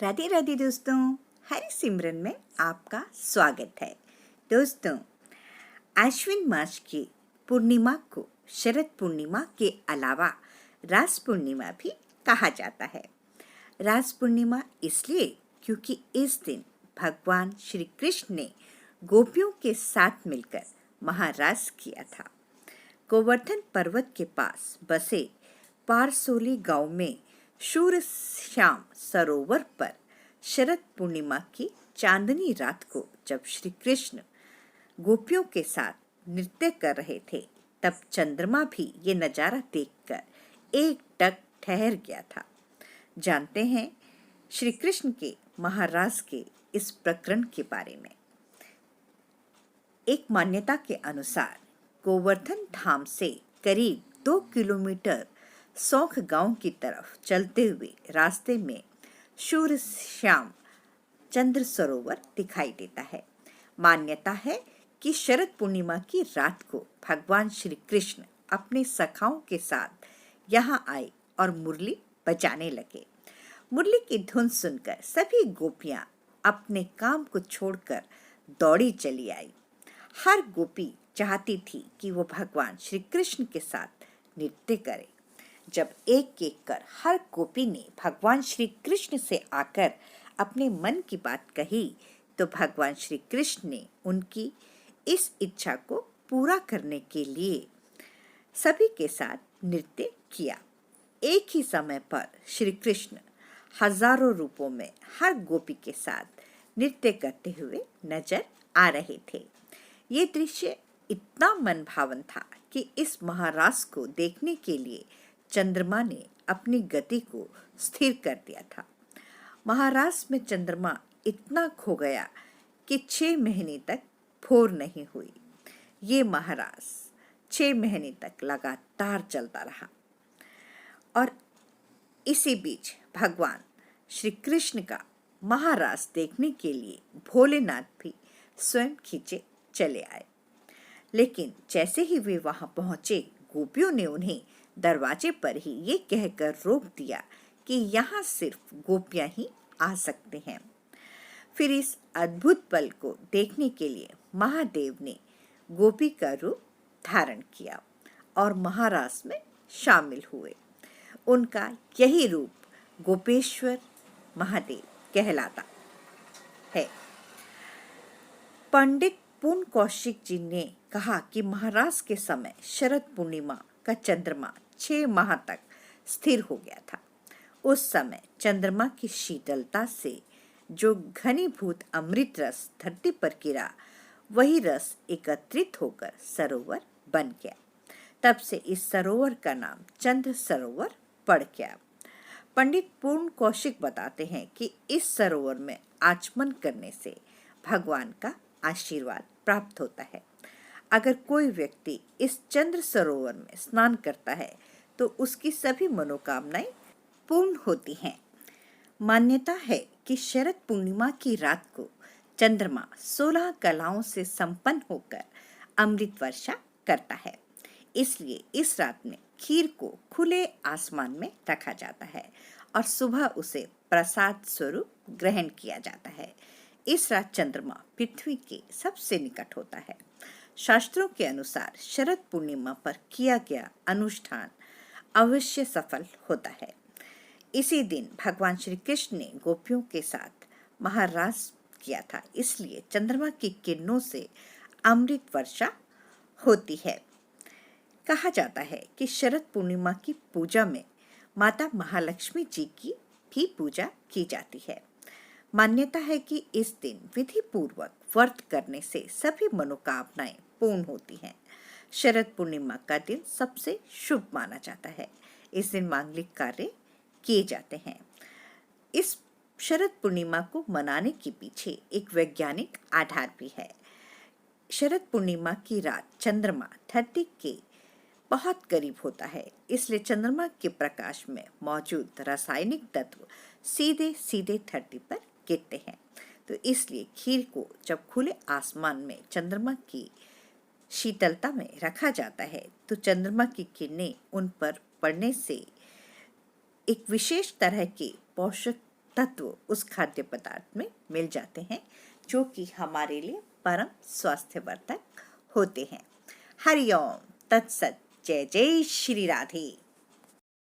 राधे राधे दोस्तों, हरि सिमरन में आपका स्वागत है। दोस्तों, आश्विन मास की पूर्णिमा को शरद पूर्णिमा के अलावा रास पूर्णिमा भी कहा जाता है। रास पूर्णिमा इसलिए क्योंकि इस दिन भगवान श्री कृष्ण ने गोपियों के साथ मिलकर महारास किया था। गोवर्धन पर्वत के पास बसे पारसोली गांव में शूरश्याम सरोवर पर शरद पूर्णिमा की चांदनी रात को जब श्री कृष्ण गोपियों के साथ नृत्य कर रहे थे, तब चंद्रमा भी ये नजारा देखकर एकटक ठहर गया था। जानते हैं श्री कृष्ण के महारास के इस प्रकरण के बारे में। एक मान्यता के अनुसार गोवर्धन धाम से करीब 2 किलोमीटर सौंख गांव की तरफ चलते हुए रास्ते में शूरश्याम चंद्र सरोवर दिखाई देता है। मान्यता है कि शरद पूर्णिमा की रात को भगवान श्री कृष्ण अपने सखाओं के साथ यहाँ आए और मुरली बजाने लगे। मुरली की धुन सुनकर सभी गोपियां अपने काम को छोड़कर दौड़ी चली आई। हर गोपी चाहती थी कि वो भगवान श्री कृष्ण के साथ नृत्य करे। जब एक एक कर हर गोपी ने भगवान श्री कृष्ण से आकर अपने मन की बात कही, तो भगवान श्री कृष्ण ने उनकी इस इच्छा को पूरा करने के लिए सभी के साथ नृत्य किया। एक ही समय पर श्री कृष्ण हजारों रूपों में हर गोपी के साथ नृत्य करते हुए नजर आ रहे थे। ये दृश्य इतना मनभावन था कि इस महारास को देखने के लिए चंद्रमा ने अपनी गति को स्थिर कर दिया था। महारास में चंद्रमा इतना खो गया कि 6 महीने तक भोर नहीं हुई। ये महारास 6 महीने तक लगातार चलता रहा और इसी बीच भगवान श्री कृष्ण का महारास देखने के लिए भोलेनाथ भी स्वयं खींचे चले आए। लेकिन जैसे ही वे वहां पहुंचे, गोपियों ने उन्हें दरवाजे पर ही ये कहकर रोक दिया कि यहाँ सिर्फ गोपियां ही आ सकते हैं। फिर इस अद्भुत पल को देखने के लिए महादेव ने गोपी का रूप धारण किया और महारास में शामिल हुए। उनका यही रूप गोपेश्वर महादेव कहलाता है। पंडित पूर्ण कौशिक जी ने कहा कि महारास के समय शरद पूर्णिमा का चंद्रमा 6 माह तक स्थिर हो गया था। उस समय चंद्रमा की शीतलता से जो घनीभूत अमृत रस धरती पर गिरा, वही रस एकत्रित होकर सरोवर बन गया। तब से इस सरोवर का नाम चंद्र सरोवर पड़ गया। पंडित पूर्ण कौशिक बताते हैं कि इस सरोवर में आचमन करने से भगवान का आशीर्वाद प्राप्त होता है। अगर कोई व्यक्ति इस चंद्र सरोवर में स्नान करता है तो उसकी सभी मनोकामनाएं पूर्ण होती हैं। मान्यता है कि शरद पूर्णिमा की रात को चंद्रमा 16 कलाओं से संपन्न होकर अमृत वर्षा करता है। इसलिए इस रात में खीर को खुले आसमान में रखा जाता है और सुबह उसे प्रसाद स्वरूप ग्रहण किया जाता है। इस रात चंद्रमा पृथ्वी के सबसे निकट होता है। शास्त्रों के अनुसार शरद पूर्णिमा पर किया गया अनुष्ठान अवश्य सफल होता है। इसी दिन भगवान श्री कृष्ण ने गोपियों के साथ महारास किया था, इसलिए चंद्रमा की किरणों से अमृत वर्षा होती है। कहा जाता है कि शरद पूर्णिमा की पूजा में माता महालक्ष्मी जी की भी पूजा की जाती है। मान्यता है कि इस दिन विधि पूर्वक व्रत करने से सभी मनोकामनाएं पूर्ण होती हैं। शरद पूर्णिमा का दिन सबसे शुभ माना जाता है। इस दिन मांगलिक कार्य किए जाते हैं। इस शरद पूर्णिमा को मनाने के पीछे एक वैज्ञानिक आधार भी है। शरद पूर्णिमा की रात चंद्रमा धरती के बहुत करीब होता है, इसलिए चंद्रमा के प्रकाश में मौजूद रासायनिक तत्व सीधे सीधे धरती पर गिरते हैं। तो इसलिए खीर को जब खुले आसमान में चंद्रमा की शीतलता में रखा जाता है, तो चंद्रमा की किरणें उन पर पड़ने से एक विशेष तरह के पोषक तत्व उस खाद्य पदार्थ में मिल जाते हैं जो कि हमारे लिए परम स्वास्थ्यवर्धक होते हैं। हरिओम तत्सत। जय जय श्री राधे।